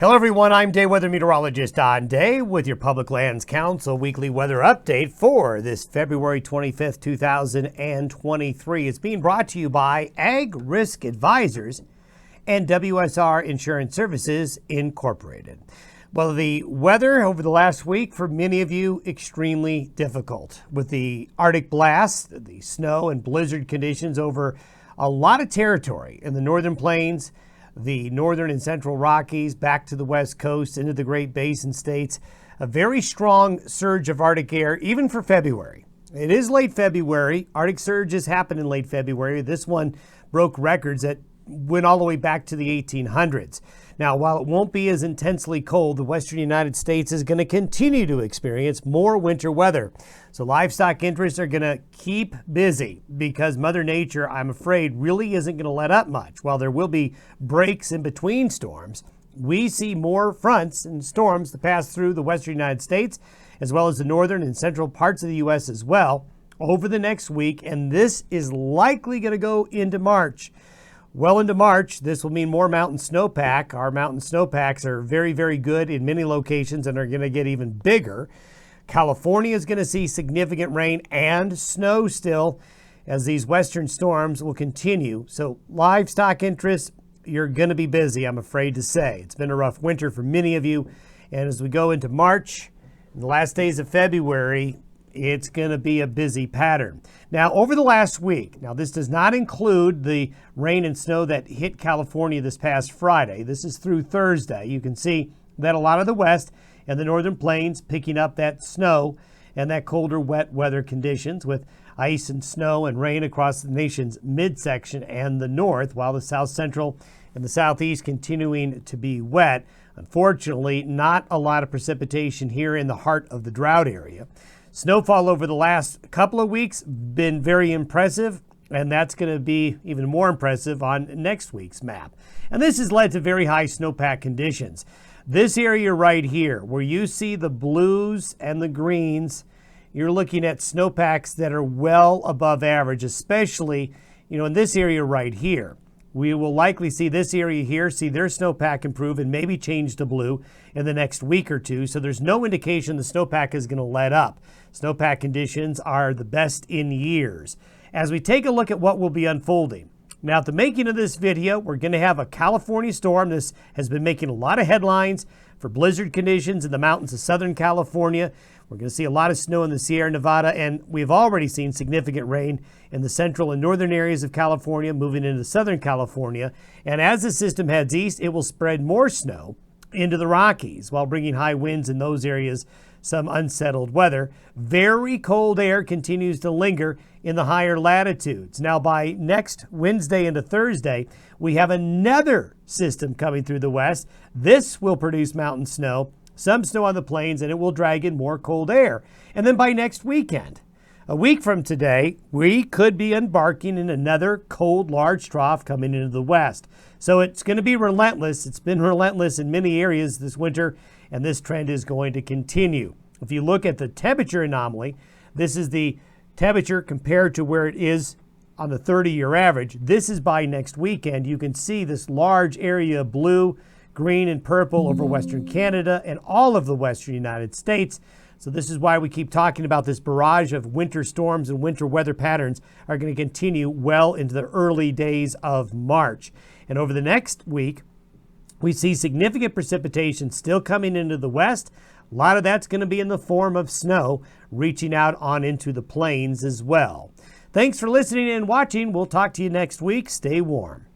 Hello everyone, I'm day weather meteorologist Don Day with your Public Lands Council weekly weather update for this February 25th, 2023. It's being brought to you by Ag Risk Advisors and WSR Insurance Services Incorporated. Well, the weather over the last week for many of you extremely difficult with the Arctic blast, the snow and blizzard conditions over a lot of territory in the northern plains, the northern and central Rockies, back to the west coast, into the Great Basin states. A very strong surge of Arctic air, even for February. It is late February. Arctic surges happen in late February. This one broke records that went all the way back to the 1800s. Now, while it won't be as intensely cold, the western United States is going to continue to experience more winter weather. So livestock interests are going to keep busy because Mother Nature, I'm afraid, really isn't going to let up much. While there will be breaks in between storms, we see more fronts and storms to pass through the western United States, as well as the northern and central parts of the U.S. as well over the next week. And this is likely going to go into March. Well into March, this will mean more mountain snowpack. Our mountain snowpacks are very, very good in many locations and are going to get even bigger. California is going to see significant rain and snow still as these western storms will continue. So livestock interests, you're going to be busy, I'm afraid to say. It's been a rough winter for many of you. And as we go into March, in the last days of February, it's going to be a busy pattern. Now, over the last week, now this does not include the rain and snow that hit California this past Friday. This is through Thursday. You can see that a lot of the west and the northern plains picking up that snow and that colder, wet weather conditions with ice and snow and rain across the nation's midsection and the north, while the south central and the southeast continuing to be wet. Unfortunately, not a lot of precipitation here in the heart of the drought area. Snowfall over the last couple of weeks been very impressive, and that's going to be even more impressive on next week's map. And this has led to very high snowpack conditions. This area right here, where you see the blues and the greens, you're looking at snowpacks that are well above average, especially, in this area right here. We will likely see this area here, see their snowpack improve and maybe change to blue in the next week or two. So there's no indication the snowpack is going to let up. Snowpack conditions are the best in years. As we take a look at what will be unfolding. Now, at the making of this video, we're going to have a California storm. This has been making a lot of headlines for blizzard conditions in the mountains of Southern California. We're going to see a lot of snow in the Sierra Nevada, and we've already seen significant rain in the central and northern areas of California, moving into Southern California. And as the system heads east, it will spread more snow into the Rockies while bringing high winds in those areas, some unsettled weather. Very cold air continues to linger in the higher latitudes. Now, by next Wednesday into Thursday, we have another system coming through the west. This will produce mountain snow, some snow on the plains, and it will drag in more cold air. And then by next weekend, a week from today, we could be embarking in another cold, large trough coming into the west. So it's going to be relentless. It's been relentless in many areas this winter, and this trend is going to continue. If you look at the temperature anomaly, this is the temperature compared to where it is on the 30-year average. This is by next weekend. You can see this large area of blue, green, and purple over western Canada and all of the western United States. So this is why we keep talking about this barrage of winter storms and winter weather patterns are going to continue well into the early days of March. And over the next week, we see significant precipitation still coming into the west. A lot of that's going to be in the form of snow reaching out on into the plains as well. Thanks for listening and watching. We'll talk to you next week. Stay warm.